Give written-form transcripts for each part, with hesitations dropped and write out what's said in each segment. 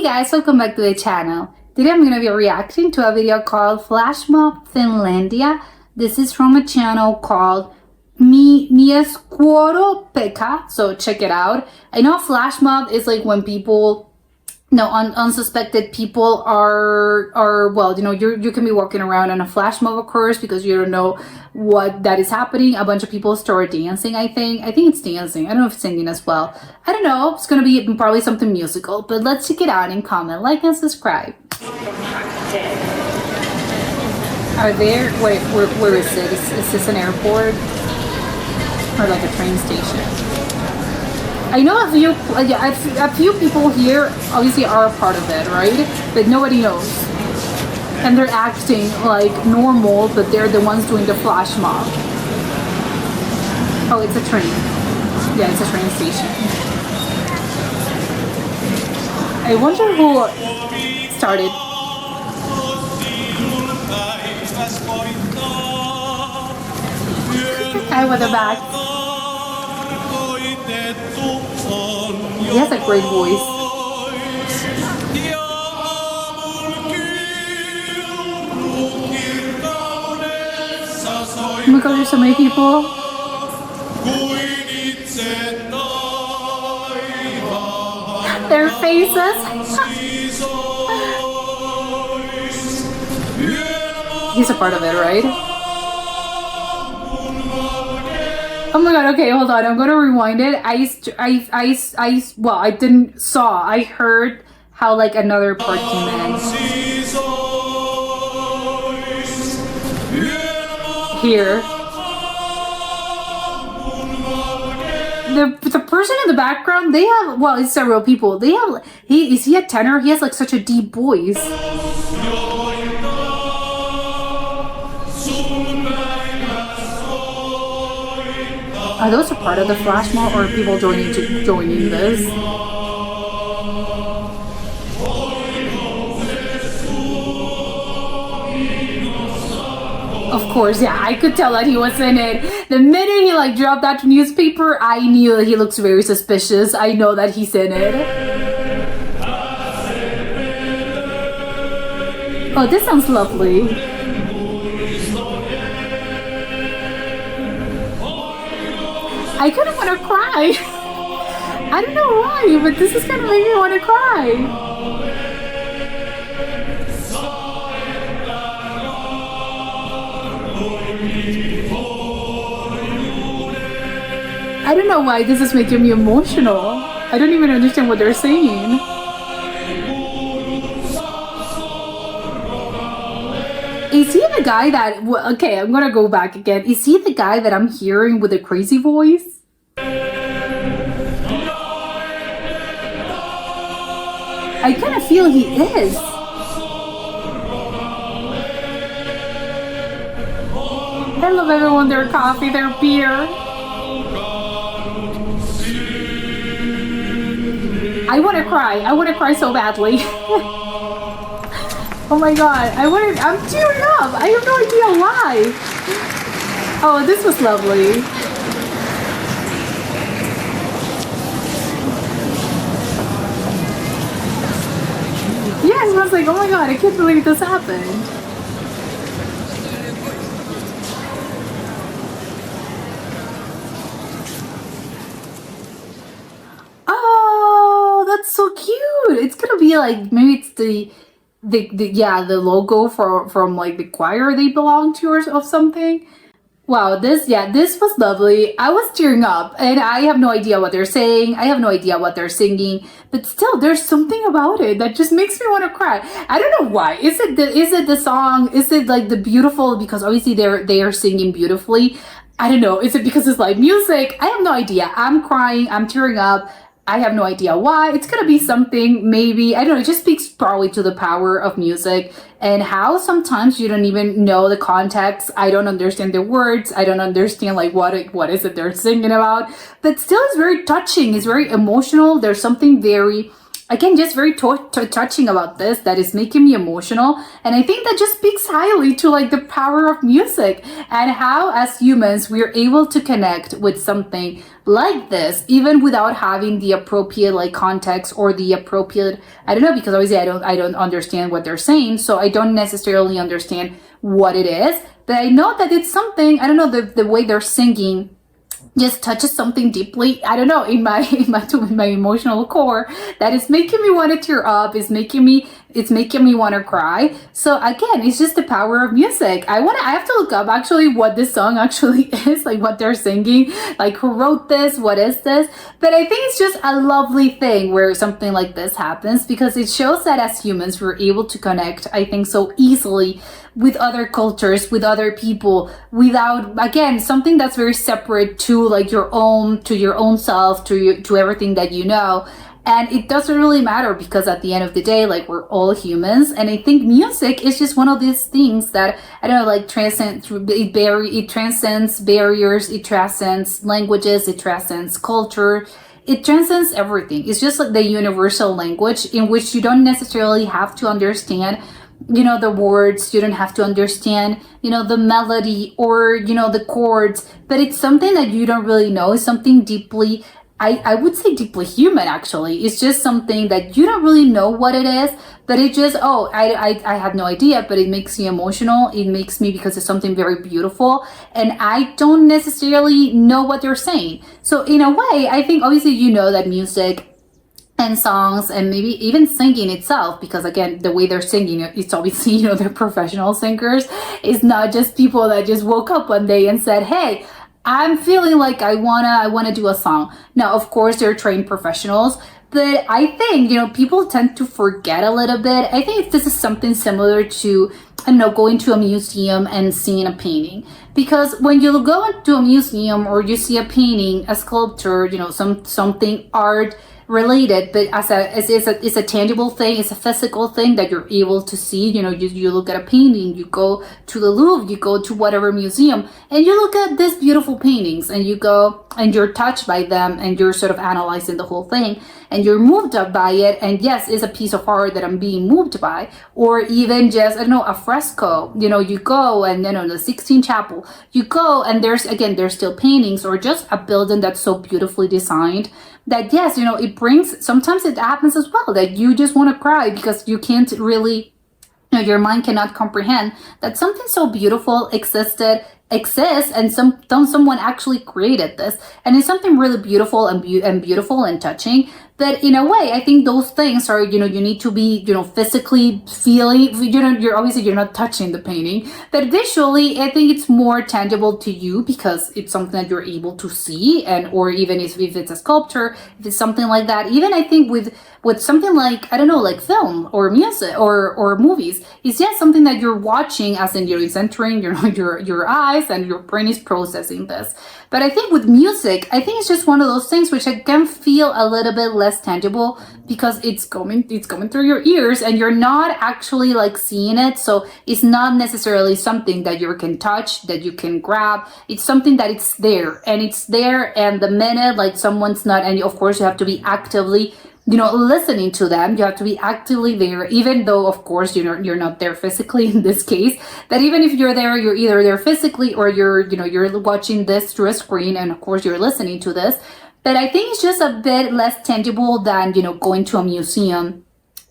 guys, welcome back to the channel. Today I'm going to be reacting to a video called Flashmob Finlandia. This is from a channel called Mi Scuolo Pekka, so check it out. I know Flashmob is like when people, unsuspected people are well, you can be walking around and a flash mob occurs because you don't know what that is happening. A bunch of people start dancing. I think it's dancing. I don't know if it's singing as well. I don't know. It's gonna be probably something musical, but let's check it out and comment, like, and subscribe. Are there? Wait, where is it? Is this an airport or like a train station? I know a few people here obviously are a part of it, right? But nobody knows. And they're acting like normal, but they're the ones doing the flash mob. Oh, it's a train. Yeah, it's a train station. I wonder who started. The guy with the bag. He has a great voice. Oh my god, there's so many people. Their faces. He's a part of it, right? Oh my god, okay, hold on. I'm gonna rewind it. I heard how like another part came in. Here. The person in the background, they have, well, it's several people. They have, is he a tenor? He has like such a deep voice. Are those a part of the flash mob or are people joining this? Of course, yeah, I could tell that he was in it. The minute he like dropped that newspaper, I knew that he looks very suspicious. I know that he's in it. Oh, this sounds lovely. I kind of want to cry. I don't know why, but this is kind of making me want to cry. I don't know why this is making me emotional. I don't even understand what they're saying. Is he the guy that, okay, I'm gonna go back again. Is he the guy that I'm hearing with a crazy voice? I kind of feel he is. I love everyone, their coffee, their beer. I want to cry. I want to cry so badly. Oh my god, I'm tearing up. I have no idea why. Oh, this was lovely. Yes, I was like, oh my god, I can't believe this happened. Oh, that's so cute. It's gonna be like, maybe it's the logo from like the choir they belong to or something. Wow, this was lovely. I was tearing up and I have no idea what they're saying. I have no idea what they're singing, but still there's something about it that just makes me want to cry. I don't know why. Is it the song? Is it like the beautiful, because obviously they are singing beautifully. I don't know. Is it because it's like music? I have no idea. I'm crying, I'm tearing up. I have no idea why. It's gonna be something, maybe, I don't know, it just speaks probably to the power of music and how sometimes you don't even know the context. I don't understand the words. I don't understand like what is it they're singing about, but still it's very touching. It's very emotional. There's something very again, just very touching about this, that is making me emotional. And I think that just speaks highly to like the power of music, and how as humans we are able to connect with something like this even without having the appropriate like context or the appropriate, I don't know, because obviously I don't understand what they're saying, so I don't necessarily understand what it is, but I know that it's something, I don't know, the way they're singing just touches something deeply, I don't know, in my in my emotional core, that is making me want to tear up, it's making me want to cry. So again, it's just the power of music. I have to look up actually what this song actually is, like what they're singing, like who wrote this, what is this. But I think it's just a lovely thing where something like this happens, because it shows that as humans we're able to connect, I think, so easily with other cultures, with other people, without, again, something that's very separate to like your own self, to everything that you know. And it doesn't really matter, because at the end of the day, like, we're all humans. And I think music is just one of these things that, I don't know, like, it transcends barriers, it transcends languages, it transcends culture, it transcends everything. It's just like the universal language in which you don't necessarily have to understand, you know, the words, you don't have to understand, you know, the melody or, you know, the chords, but it's something that you don't really know. It's something deeply, I would say deeply human, actually. It's just something that you don't really know what it is, but it just, I have no idea, but it makes me emotional. It makes me, because it's something very beautiful, and I don't necessarily know what they're saying. So in a way, I think obviously, you know, that music and songs and maybe even singing itself, because again, the way they're singing, it's obviously, you know, they're professional singers. It's not just people that just woke up one day and said, hey, I'm feeling like I wanna do a song. Now, of course, they're trained professionals, but I think, you know, people tend to forget a little bit. I think this is something similar to, I don't know, going to a museum and seeing a painting. Because when you go into a museum or you see a painting, a sculpture, you know, something art related, but it's a tangible thing, it's a physical thing that you're able to see. You know, you look at a painting, you go to the Louvre, you go to whatever museum, and you look at these beautiful paintings, and you go and you're touched by them, and you're sort of analyzing the whole thing, and you're moved up by it. And yes, it's a piece of art that I'm being moved by. Or even just, I don't know, a fresco, you know, you go, and then on the Sixtine Chapel, you go, and there's still paintings, or just a building that's so beautifully designed that, yes, you know, it brings, sometimes it happens as well, that you just want to cry because you can't really, you know, your mind cannot comprehend that something so beautiful exists, and someone actually created this, and it's something really beautiful and beautiful and touching. That in a way, I think those things are, you know, you need to be, you know, physically feeling, you know, you're not touching the painting, but visually, I think it's more tangible to you, because it's something that you're able to see. And, or even if it's a sculpture, if it's something like that, even I think with something like, I don't know, like film or music or movies, it's just something that you're watching, as in, you know, it's entering your eyes, and your brain is processing this. But I think with music, I think it's just one of those things which I can feel a little bit less tangible, because it's coming through your ears, and you're not actually like seeing it. So it's not necessarily something that you can touch, that you can grab. It's something that it's there, and the minute like someone's not, and of course you have to be actively, you know, listening to them. You have to be actively there, even though, of course, you're not there physically in this case. That even if you're there, you're either there physically, or you're watching this through a screen, and of course you're listening to this. But I think it's just a bit less tangible than, you know, going to a museum,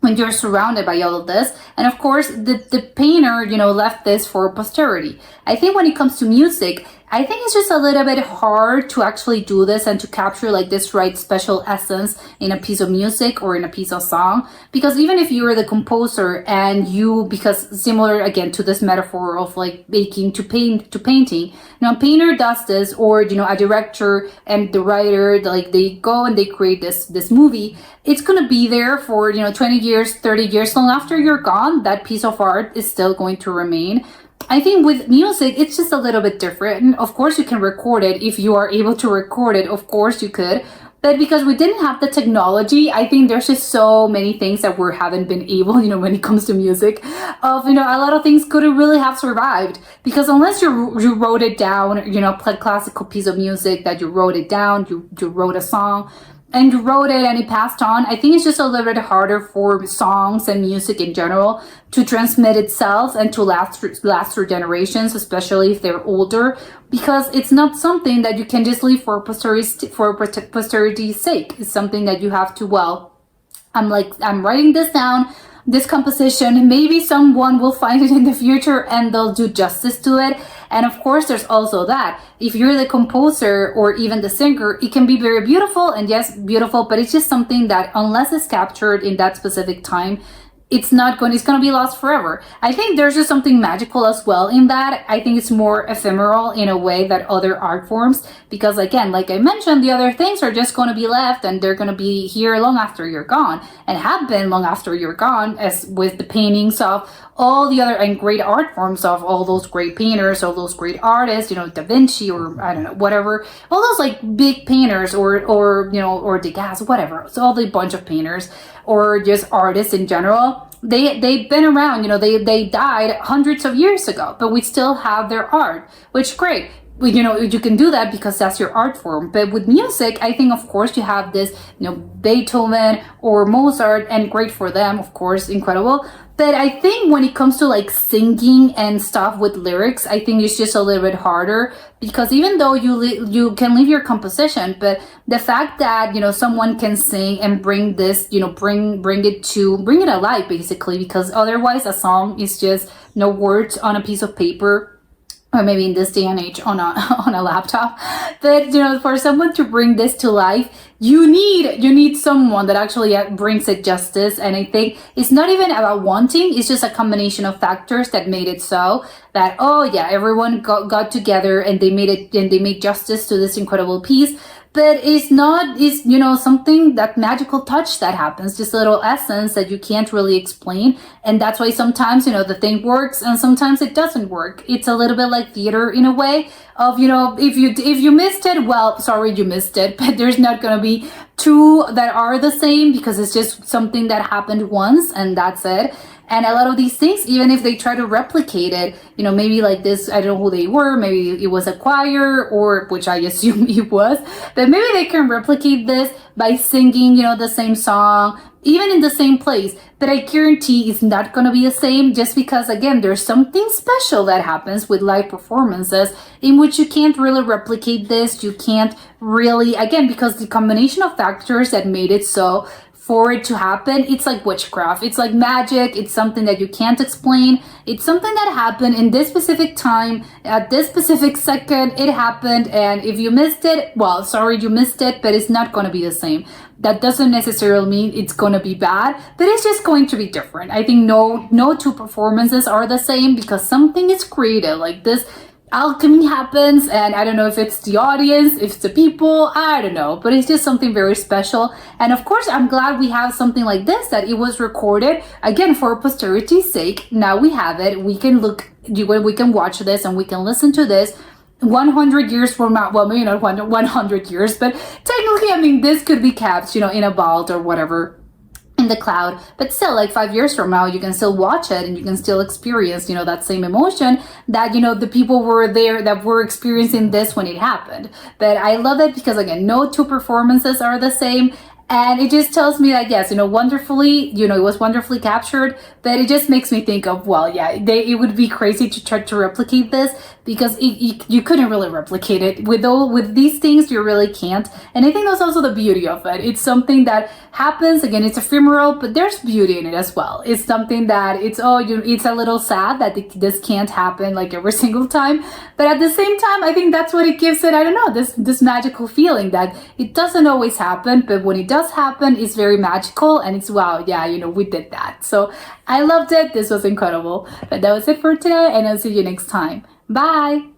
when you're surrounded by all of this. And of course, the painter, you know, left this for posterity. I think when it comes to music, I think it's just a little bit hard to actually do this and to capture like this right special essence in a piece of music or in a piece of song. Because even if you're the composer, and because similar again to this metaphor of like making to painting, you know, a painter does this, or, you know, a director and the writer, like they go and they create this movie. It's going to be there for, you know, 20 years, 30 years, long after you're gone, that piece of art is still going to remain. I think with music, it's just a little bit different. And of course, you can record it. If you are able to record it, of course you could. But because we didn't have the technology, I think there's just so many things that we haven't been able, you know, when it comes to music, you know, a lot of things couldn't really have survived. Because unless you wrote it down, you know, play classical piece of music that you wrote it down, you wrote a song, and you wrote it and it passed on, I think it's just a little bit harder for songs and music in general to transmit itself and to last through generations, especially if they're older, because it's not something that you can just leave for posterity's sake. It's something that you have to, well, I'm writing this down, this composition, maybe someone will find it in the future and they'll do justice to it. And of course, there's also that if you're the composer or even the singer, it can be very beautiful, and yes, beautiful, but it's just something that unless it's captured in that specific time, it's going to be lost forever. I think there's just something magical as well in that. I think it's more ephemeral in a way that other art forms, because again, like I mentioned, the other things are just going to be left and they're going to be here long after you're gone, and have been long after you're gone, as with the paintings of all the other and great art forms of all those great painters, all those great artists, Da Vinci, or I don't know, whatever, all those like big painters, or Degas, whatever. So all the bunch of painters or just artists in general, they've been around, they died hundreds of years ago, but we still have their art, which great. You can do that because that's your art form. But with music, I think, of course, you have this, Beethoven or Mozart, and great for them, of course, incredible. But I think when it comes to like singing and stuff with lyrics, I think it's just a little bit harder, because even though you can leave your composition, but the fact that, someone can sing and bring this, bring it alive, basically, because otherwise a song is just no words on a piece of paper, or maybe in this day and age on a laptop. But for someone to bring this to life, you need someone that actually brings it justice. And I think it's not even about wanting, it's just a combination of factors that made it so that, oh yeah, everyone got together and they made justice to this incredible piece. But it's something, that magical touch that happens, just a little essence that you can't really explain. And that's why sometimes, the thing works and sometimes it doesn't work. It's a little bit like theater in a way of, if you missed it, well, sorry, you missed it, but there's not going to be two that are the same, because it's just something that happened once and that's it. And a lot of these things, even if they try to replicate it, maybe like this, I don't know who they were, maybe it was a choir, or which I assume it was, but maybe they can replicate this by singing, the same song, even in the same place. But I guarantee it's not going to be the same, just because, again, there's something special that happens with live performances in which you can't really replicate this. You can't really, again, because the combination of factors that made it so, for it to happen, it's like witchcraft, it's like magic, it's something that you can't explain, it's something that happened in this specific time, at this specific second, it happened, and if you missed it, well, sorry you missed it, but it's not going to be the same. That doesn't necessarily mean it's going to be bad, but it's just going to be different. I think no two performances are the same, because something is created, like this alchemy happens, and I don't know if it's the audience, if it's the people, I don't know, but it's just something very special. And of course, I'm glad we have something like this, that it was recorded, again, for posterity's sake. Now we have it, we can we can watch this and we can listen to this 100 years from now. Well, maybe not 100 years, but technically, I mean, this could be kept, in a vault or whatever, in the cloud, but still, like 5 years from now, you can still watch it and you can still experience, that same emotion that, the people were there that were experiencing this when it happened. But I love it because, again, no two performances are the same. And it just tells me that, yes, wonderfully, it was wonderfully captured, but it just makes me think of, well, yeah, it would be crazy to try to replicate this, because you couldn't really replicate it. With these things, you really can't. And I think that's also the beauty of it. It's something that happens, again, it's ephemeral, but there's beauty in it as well. It's something that it's a little sad that this can't happen like every single time. But at the same time, I think that's what it gives it, I don't know, this magical feeling that it doesn't always happen, but when it does happen, it's very magical, and it's, wow, yeah, we did that. So I loved it. This was incredible. But that was it for today, and I'll see you next time. Bye!